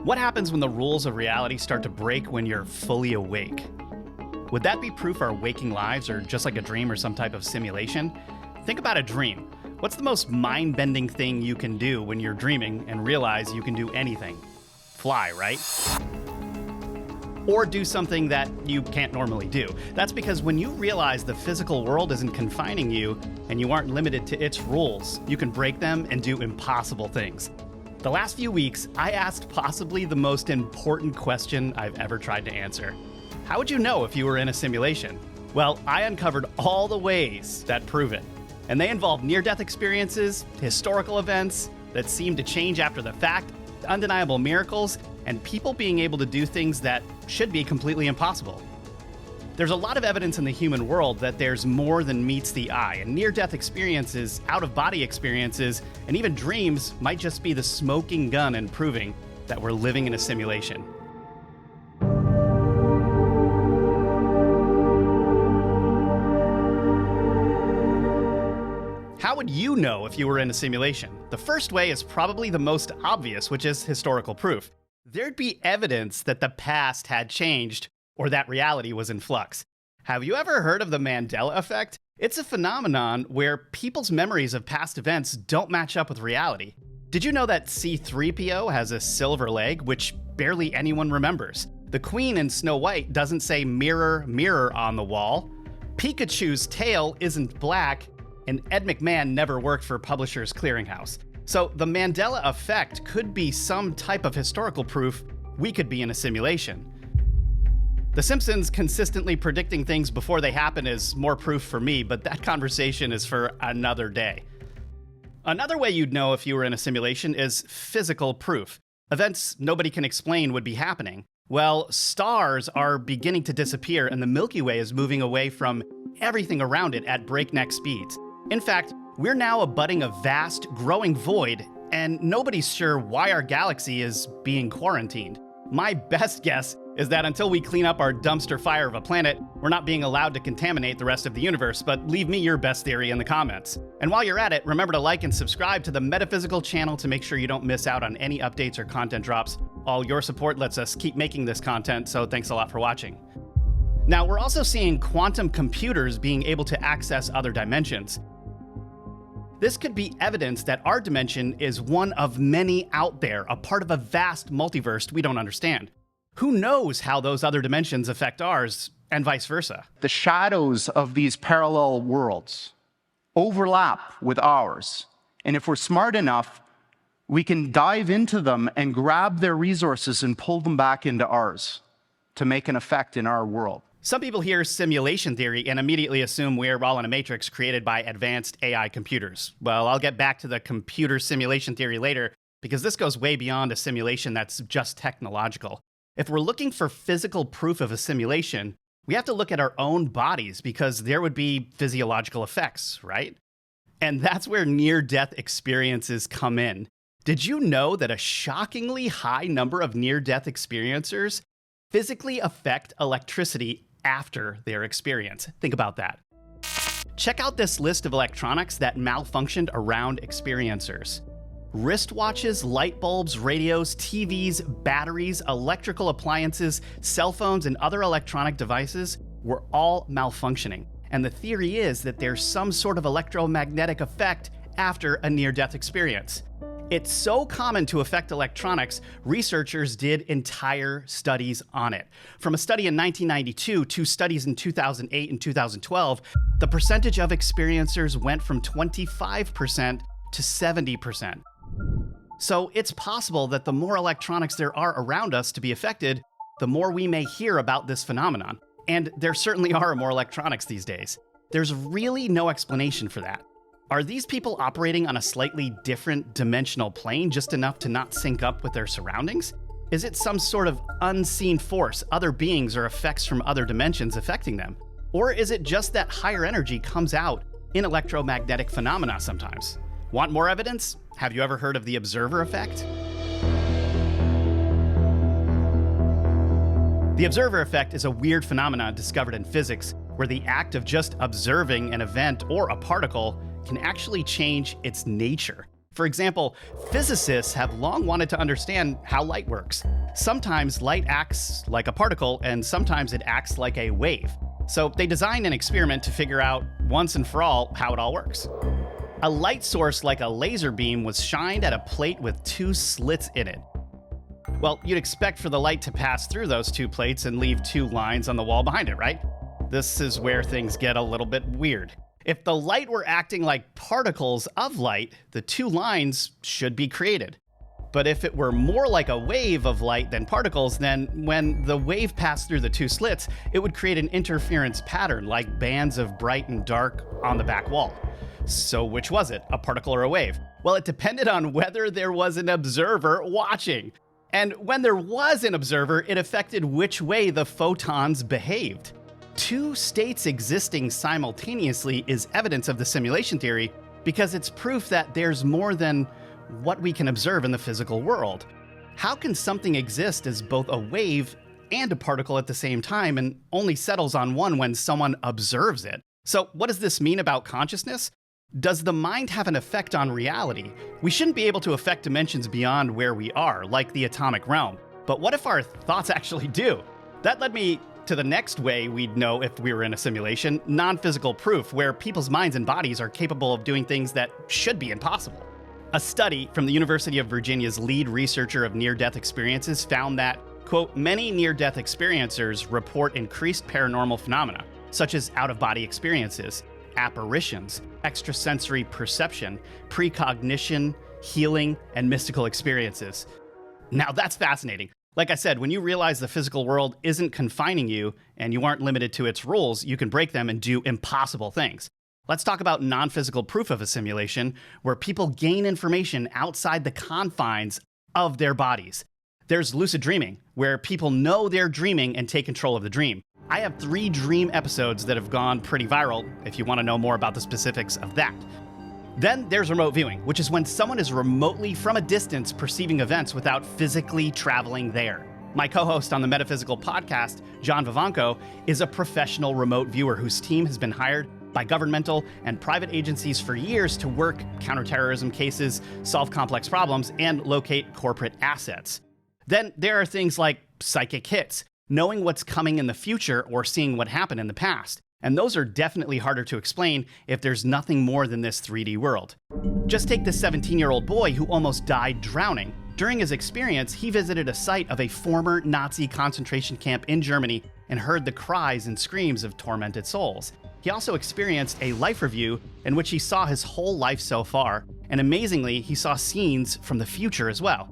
What happens when the rules of reality start to break when you're fully awake? Would that be proof our waking lives are just like a dream or some type of simulation? Think about a dream. What's the most mind-bending thing you can do when you're dreaming and realize you can do anything? Fly, right? Or do something that you can't normally do. That's because when you realize the physical world isn't confining you and you aren't limited to its rules, you can break them and do impossible things. The last few weeks, I asked possibly the most important question I've ever tried to answer. How would you know if you were in a simulation? Well, I uncovered all the ways that prove it. And they involve near-death experiences, historical events that seem to change after the fact, undeniable miracles, and people being able to do things that should be completely impossible. There's a lot of evidence in the human world that there's more than meets the eye, and near-death experiences, out-of-body experiences, and even dreams might just be the smoking gun in proving that we're living in a simulation. How would you know if you were in a simulation? The first way is probably the most obvious, which is historical proof. There'd be evidence that the past had changed or that reality was in flux. Have you ever heard of the Mandela effect? It's a phenomenon where people's memories of past events don't match up with reality. Did you know that C-3PO has a silver leg, which barely anyone remembers? The Queen in Snow White doesn't say mirror, mirror on the wall. Pikachu's tail isn't black, and Ed McMahon never worked for Publishers Clearinghouse. So the Mandela effect could be some type of historical proof we could be in a simulation. The Simpsons consistently predicting things before they happen is more proof for me, but that conversation is for another day. Another way you'd know if you were in a simulation is physical proof. Events nobody can explain would be happening. Well, stars are beginning to disappear and the Milky Way is moving away from everything around it at breakneck speeds. In fact, we're now abutting a vast, growing void, and nobody's sure why our galaxy is being quarantined. My best guess is that until we clean up our dumpster fire of a planet, we're not being allowed to contaminate the rest of the universe, but leave me your best theory in the comments. And while you're at it, remember to like and subscribe to the Metaphysical channel to make sure you don't miss out on any updates or content drops. All your support lets us keep making this content, so thanks a lot for watching. Now, we're also seeing quantum computers being able to access other dimensions. This could be evidence that our dimension is one of many out there, a part of a vast multiverse we don't understand. Who knows how those other dimensions affect ours, and vice versa? The shadows of these parallel worlds overlap with ours. And if we're smart enough, we can dive into them and grab their resources and pull them back into ours to make an effect in our world. Some people hear simulation theory and immediately assume we're all in a matrix created by advanced AI computers. Well, I'll get back to the computer simulation theory later, because this goes way beyond a simulation that's just technological. If we're looking for physical proof of a simulation, we have to look at our own bodies because there would be physiological effects, right? And that's where near-death experiences come in. Did you know that a shockingly high number of near-death experiencers physically affect electricity after their experience? Think about that. Check out this list of electronics that malfunctioned around experiencers. Wristwatches, light bulbs, radios, TVs, batteries, electrical appliances, cell phones, and other electronic devices were all malfunctioning. And the theory is that there's some sort of electromagnetic effect after a near-death experience. It's so common to affect electronics, researchers did entire studies on it. From a study in 1992 to studies in 2008 and 2012, the percentage of experiencers went from 25% to 70%. So it's possible that the more electronics there are around us to be affected, the more we may hear about this phenomenon. And there certainly are more electronics these days. There's really no explanation for that. Are these people operating on a slightly different dimensional plane, just enough to not sync up with their surroundings? Is it some sort of unseen force, other beings or effects from other dimensions affecting them? Or is it just that higher energy comes out in electromagnetic phenomena sometimes? Want more evidence? Have you ever heard of the observer effect? The observer effect is a weird phenomenon discovered in physics where the act of just observing an event or a particle can actually change its nature. For example, physicists have long wanted to understand how light works. Sometimes light acts like a particle, and sometimes it acts like a wave. So they designed an experiment to figure out once and for all how it all works. A light source like a laser beam was shined at a plate with 2 slits in it. Well, you'd expect for the light to pass through those 2 plates and leave 2 lines on the wall behind it, right? This is where things get a little bit weird. If the light were acting like particles of light, the 2 lines should be created. But if it were more like a wave of light than particles, then when the wave passed through the 2 slits, it would create an interference pattern like bands of bright and dark on the back wall. So which was it, a particle or a wave? Well, it depended on whether there was an observer watching. And when there was an observer, it affected which way the photons behaved. 2 states existing simultaneously is evidence of the simulation theory because it's proof that there's more than what we can observe in the physical world. How can something exist as both a wave and a particle at the same time and only settles on one when someone observes it? So what does this mean about consciousness? Does the mind have an effect on reality? We shouldn't be able to affect dimensions beyond where we are, like the atomic realm. But what if our thoughts actually do? That led me to the next way we'd know if we were in a simulation, non-physical proof, where people's minds and bodies are capable of doing things that should be impossible. A study from the University of Virginia's lead researcher of near-death experiences found that, quote, many near-death experiencers report increased paranormal phenomena, such as out-of-body experiences, apparitions, extrasensory perception, precognition, healing, and mystical experiences. Now that's fascinating. Like I said, when you realize the physical world isn't confining you and you aren't limited to its rules, you can break them and do impossible things. Let's talk about non-physical proof of a simulation where people gain information outside the confines of their bodies. There's lucid dreaming, where people know they're dreaming and take control of the dream. I have 3 dream episodes that have gone pretty viral if you want to know more about the specifics of that. Then there's remote viewing, which is when someone is remotely from a distance perceiving events without physically traveling there. My co-host on the Metaphysical podcast, John Vivanco, is a professional remote viewer whose team has been hired by governmental and private agencies for years to work counterterrorism cases, solve complex problems, and locate corporate assets. Then there are things like psychic hits, knowing what's coming in the future or seeing what happened in the past. And those are definitely harder to explain if there's nothing more than this 3D world. Just take this 17-year-old boy who almost died drowning. During his experience, he visited a site of a former Nazi concentration camp in Germany and heard the cries and screams of tormented souls. He also experienced a life review in which he saw his whole life so far, and amazingly, he saw scenes from the future as well.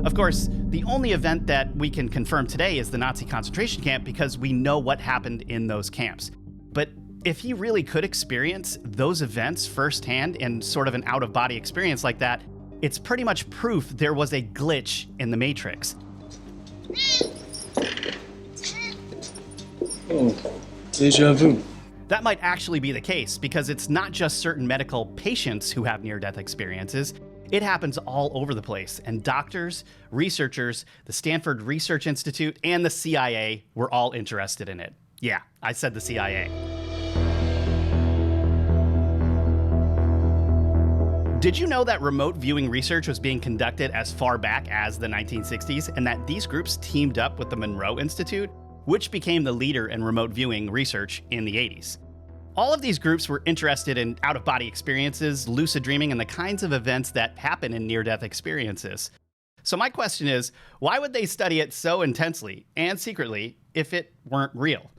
Of course, the only event that we can confirm today is the Nazi concentration camp because we know what happened in those camps. But if he really could experience those events firsthand in sort of an out-of-body experience like that, it's pretty much proof there was a glitch in the Matrix. Oh, déjà vu. That might actually be the case because it's not just certain medical patients who have near-death experiences. It happens all over the place, and doctors, researchers, the Stanford Research Institute, and the CIA were all interested in it. Yeah, I said the CIA. Did you know that remote viewing research was being conducted as far back as the 1960s, and that these groups teamed up with the Monroe Institute, which became the leader in remote viewing research in the 80s? All of these groups were interested in out-of-body experiences, lucid dreaming, and the kinds of events that happen in near-death experiences. So my question is, why would they study it so intensely and secretly if it weren't real?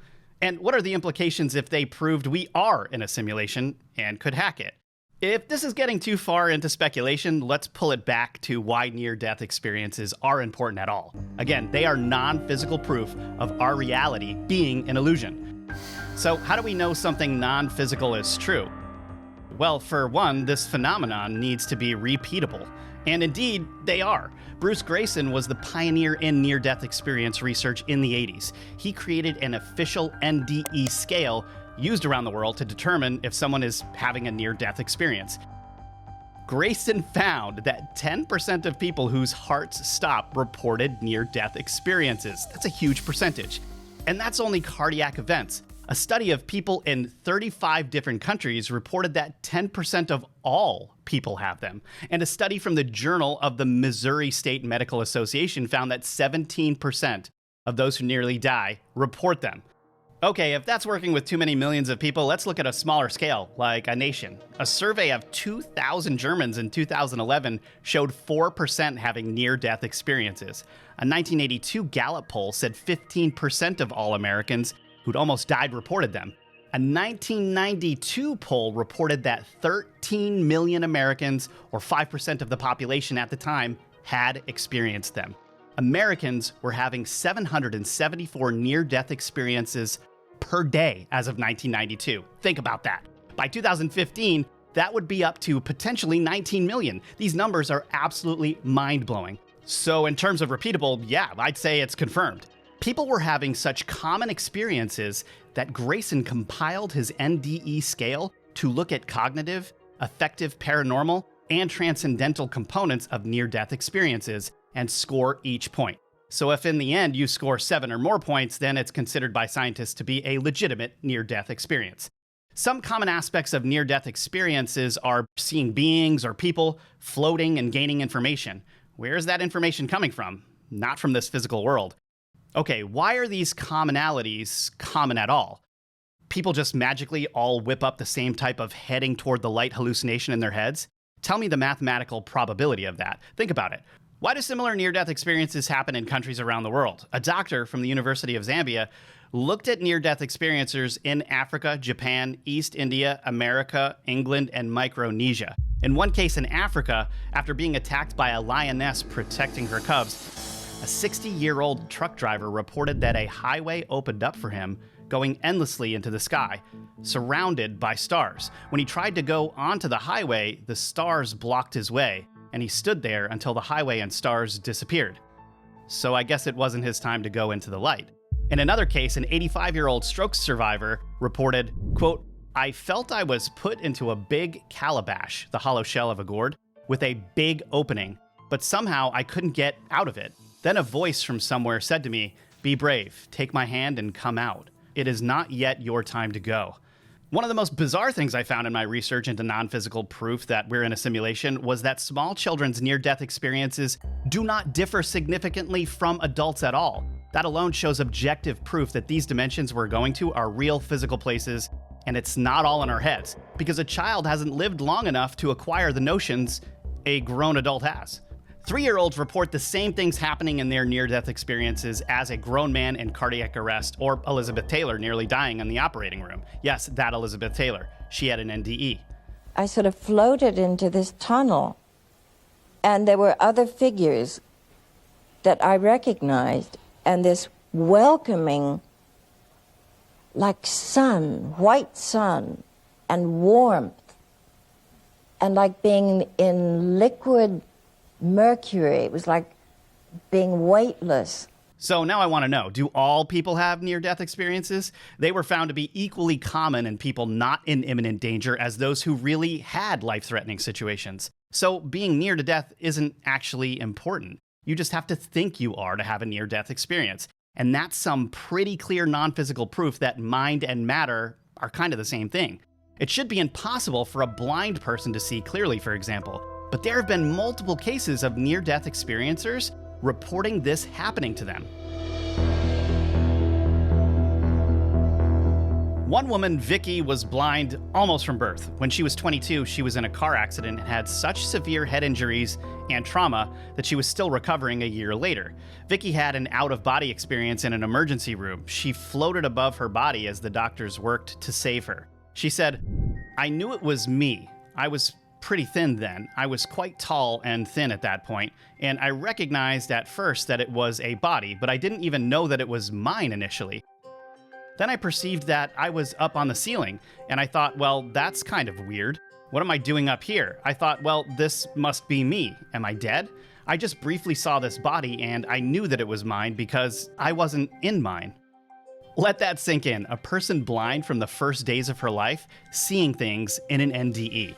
And what are the implications if they proved we are in a simulation and could hack it? If this is getting too far into speculation, let's pull it back to why near-death experiences are important at all. Again, they are non-physical proof of our reality being an illusion. So how do we know something non-physical is true? Well, for one, this phenomenon needs to be repeatable. And indeed, they are. Bruce Grayson was the pioneer in near-death experience research in the 80s. He created an official NDE scale used around the world to determine if someone is having a near-death experience. Grayson found that 10% of people whose hearts stop reported near-death experiences. That's a huge percentage. And that's only cardiac events. A study of people in 35 different countries reported that 10% of all people have them. And a study from the Journal of the Missouri State Medical Association found that 17% of those who nearly die report them. Okay, if that's working with too many millions of people, let's look at a smaller scale, like a nation. A survey of 2,000 Germans in 2011 showed 4% having near-death experiences. A 1982 Gallup poll said 15% of all Americans who'd almost died reported them. A 1992 poll reported that 13 million Americans, or 5% of the population at the time, had experienced them. Americans were having 774 near-death experiences per day as of 1992. Think about that. By 2015, that would be up to potentially 19 million. These numbers are absolutely mind-blowing. So in terms of repeatable, yeah, I'd say it's confirmed. People were having such common experiences that Grayson compiled his NDE scale to look at cognitive, affective, paranormal, and transcendental components of near-death experiences and score each point. So if in the end you score 7 or more points, then it's considered by scientists to be a legitimate near-death experience. Some common aspects of near-death experiences are seeing beings or people floating and gaining information. Where is that information coming from? Not from this physical world. Okay, why are these commonalities common at all? People just magically all whip up the same type of heading toward the light hallucination in their heads? Tell me the mathematical probability of that. Think about it. Why do similar near-death experiences happen in countries around the world? A doctor from the University of Zambia looked at near-death experiencers in Africa, Japan, East India, America, England, and Micronesia. In one case in Africa, after being attacked by a lioness protecting her cubs, a 60-year-old truck driver reported that a highway opened up for him, going endlessly into the sky, surrounded by stars. When he tried to go onto the highway, the stars blocked his way, and he stood there until the highway and stars disappeared. So I guess it wasn't his time to go into the light. In another case, an 85-year-old stroke survivor reported, quote, "I felt I was put into a big calabash, the hollow shell of a gourd, with a big opening, but somehow I couldn't get out of it. Then a voice from somewhere said to me, 'Be brave, take my hand and come out. It is not yet your time to go.'" One of the most bizarre things I found in my research into non-physical proof that we're in a simulation was that small children's near-death experiences do not differ significantly from adults at all. That alone shows objective proof that these dimensions we're going to are real physical places, and it's not all in our heads, because a child hasn't lived long enough to acquire the notions a grown adult has. 3-year-olds report the same things happening in their near-death experiences as a grown man in cardiac arrest, or Elizabeth Taylor nearly dying in the operating room. Yes, that Elizabeth Taylor. She had an NDE. I sort of floated into this tunnel, and there were other figures that I recognized, and this welcoming, like sun, white sun, and warmth, and like being in liquid mercury. It was like being weightless. So now I want to know, do all people have near-death experiences? They were found to be equally common in people not in imminent danger as those who really had life-threatening situations. So being near to death isn't actually important. You just have to think you are to have a near-death experience. And that's some pretty clear non-physical proof that mind and matter are kind of the same thing. It should be impossible for a blind person to see clearly, for example. But there have been multiple cases of near-death experiencers reporting this happening to them. One woman, Vicky, was blind almost from birth. When she was 22, she was in a car accident and had such severe head injuries and trauma that she was still recovering a year later. Vicky had an out-of-body experience in an emergency room. She floated above her body as the doctors worked to save her. She said, "I knew it was me. I was pretty thin then. I was quite tall and thin at that point, and I recognized at first that it was a body, but I didn't even know that it was mine initially. Then I perceived that I was up on the ceiling, and I thought, well, that's kind of weird. What am I doing up here? I thought, well, this must be me. Am I dead? I just briefly saw this body, and I knew that it was mine because I wasn't in mine." Let that sink in. A person blind from the first days of her life, seeing things in an NDE.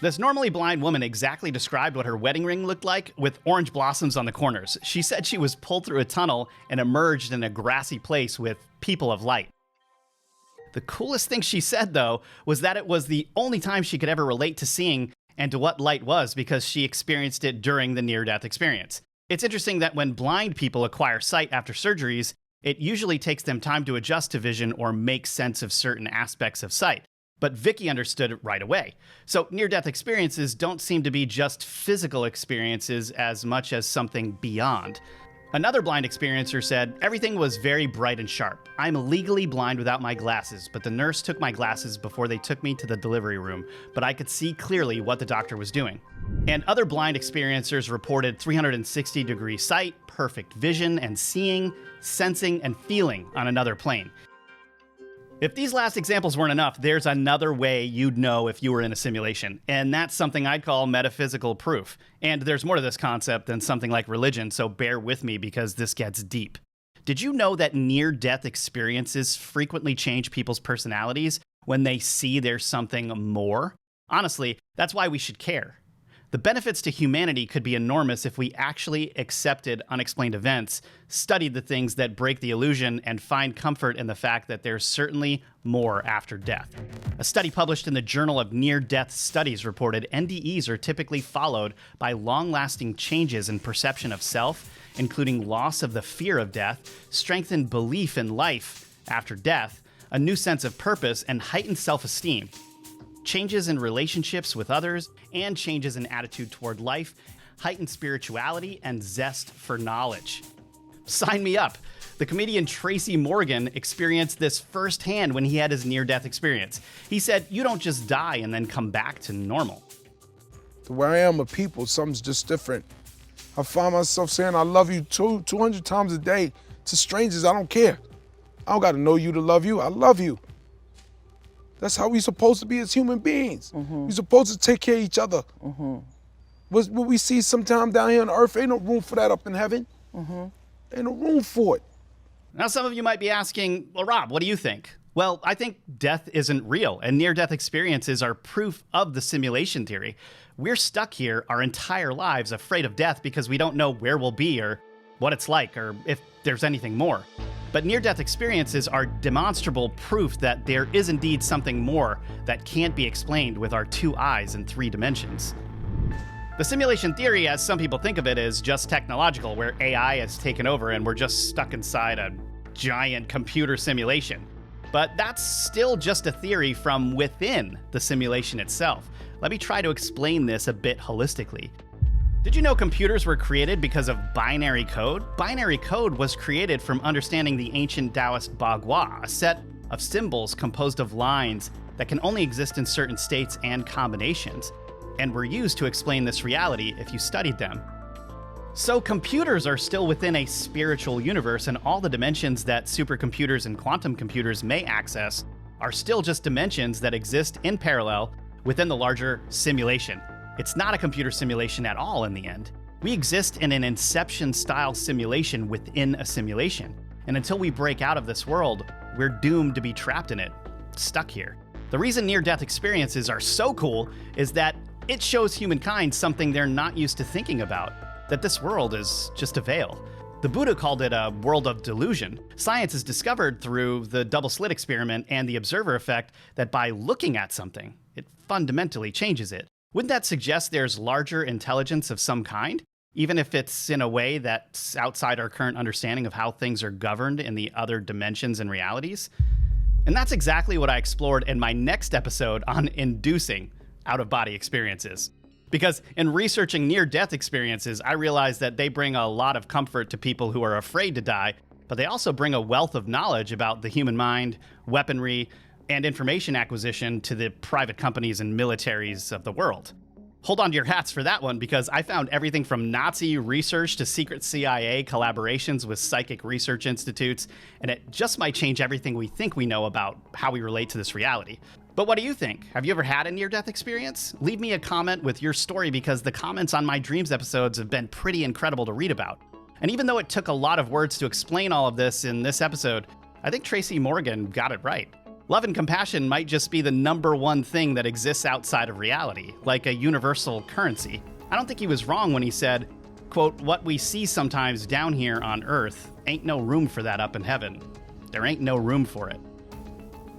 This normally blind woman exactly described what her wedding ring looked like, with orange blossoms on the corners. She said she was pulled through a tunnel and emerged in a grassy place with people of light. The coolest thing she said, though, was that it was the only time she could ever relate to seeing and to what light was because she experienced it during the near-death experience. It's interesting that when blind people acquire sight after surgeries, it usually takes them time to adjust to vision or make sense of certain aspects of sight. But Vicky understood it right away. So near-death experiences don't seem to be just physical experiences as much as something beyond. Another blind experiencer said, "Everything was very bright and sharp. I'm legally blind without my glasses, but the nurse took my glasses before they took me to the delivery room, but I could see clearly what the doctor was doing." And other blind experiencers reported 360-degree sight, perfect vision and seeing, sensing, and feeling on another plane. If these last examples weren't enough, there's another way you'd know if you were in a simulation, and that's something I'd call metaphysical proof. And there's more to this concept than something like religion, so bear with me because this gets deep. Did you know that near-death experiences frequently change people's personalities when they see there's something more? Honestly, that's why we should care. The benefits to humanity could be enormous if we actually accepted unexplained events, studied the things that break the illusion, and find comfort in the fact that there's certainly more after death. A study published in the Journal of Near-Death Studies reported NDEs are typically followed by long-lasting changes in perception of self, including loss of the fear of death, strengthened belief in life after death, a new sense of purpose, and heightened self-esteem. Changes in relationships with others, and changes in attitude toward life, heightened spirituality, and zest for knowledge. Sign me up. The comedian Tracy Morgan experienced this firsthand when he had his near-death experience. He said, "You don't just die and then come back to normal." The way I am with people, something's just different. I find myself saying I love you 200 times a day to strangers. I don't care. I don't got to know you to love you. I love you. That's how we supposed to be as human beings. We're supposed to take care of each other. What we see sometime down here on earth, ain't no room for that up in heaven. Ain't no room for it. Now, some of you might be asking, well, Rob, what do you think? Well, I think death isn't real, and near-death experiences are proof of the simulation theory. We're stuck here our entire lives afraid of death because we don't know where we'll be or what it's like or if there's anything more. But near-death experiences are demonstrable proof that there is indeed something more that can't be explained with our 2 eyes in 3 dimensions. The simulation theory, as some people think of it, is just technological, where AI has taken over and we're just stuck inside a giant computer simulation. But that's still just a theory from within the simulation itself. Let me try to explain this a bit holistically. Did you know computers were created because of binary code? Binary code was created from understanding the ancient Taoist Bagua, a set of symbols composed of lines that can only exist in certain states and combinations, and were used to explain this reality if you studied them. So computers are still within a spiritual universe, and all the dimensions that supercomputers and quantum computers may access are still just dimensions that exist in parallel within the larger simulation. It's not a computer simulation at all in the end. We exist in an Inception-style simulation within a simulation. And until we break out of this world, we're doomed to be trapped in it, stuck here. The reason near-death experiences are so cool is that it shows humankind something they're not used to thinking about, that this world is just a veil. The Buddha called it a world of delusion. Science has discovered through the double slit experiment and the observer effect that by looking at something, it fundamentally changes it. Wouldn't that suggest there's larger intelligence of some kind, even if it's in a way that's outside our current understanding of how things are governed in the other dimensions and realities? And that's exactly what I explored in my next episode on inducing out-of-body experiences. Because in researching near-death experiences, I realized that they bring a lot of comfort to people who are afraid to die, but they also bring a wealth of knowledge about the human mind, weaponry, and information acquisition to the private companies and militaries of the world. Hold on to your hats for that one, because I found everything from Nazi research to secret CIA collaborations with psychic research institutes, and it just might change everything we think we know about how we relate to this reality. But what do you think? Have you ever had a near-death experience? Leave me a comment with your story, because the comments on my Dreams episodes have been pretty incredible to read about. And even though it took a lot of words to explain all of this in this episode, I think Tracy Morgan got it right. Love and compassion might just be the #1 thing that exists outside of reality, like a universal currency. I don't think he was wrong when he said, quote, "What we see sometimes down here on Earth ain't no room for that up in heaven. There ain't no room for it."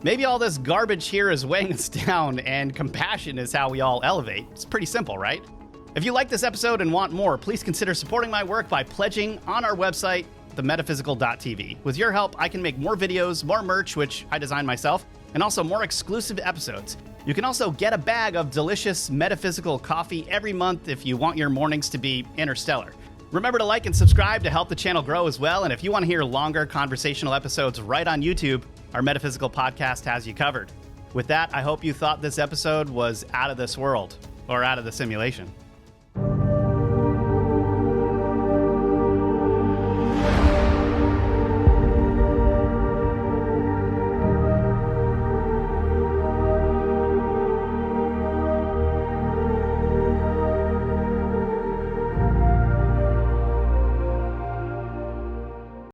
Maybe all this garbage here is weighing us down, and compassion is how we all elevate. It's pretty simple, right? If you like this episode and want more, please consider supporting my work by pledging on our website, themetaphysical.tv. With your help, I can make more videos, more merch, which I design myself, and also more exclusive episodes. You can also get a bag of delicious metaphysical coffee every month if you want your mornings to be interstellar. Remember to like and subscribe to help the channel grow as well, and if you want to hear longer conversational episodes right on YouTube, our Metaphysical podcast has you covered. With that, I hope you thought this episode was out of this world, or out of the simulation.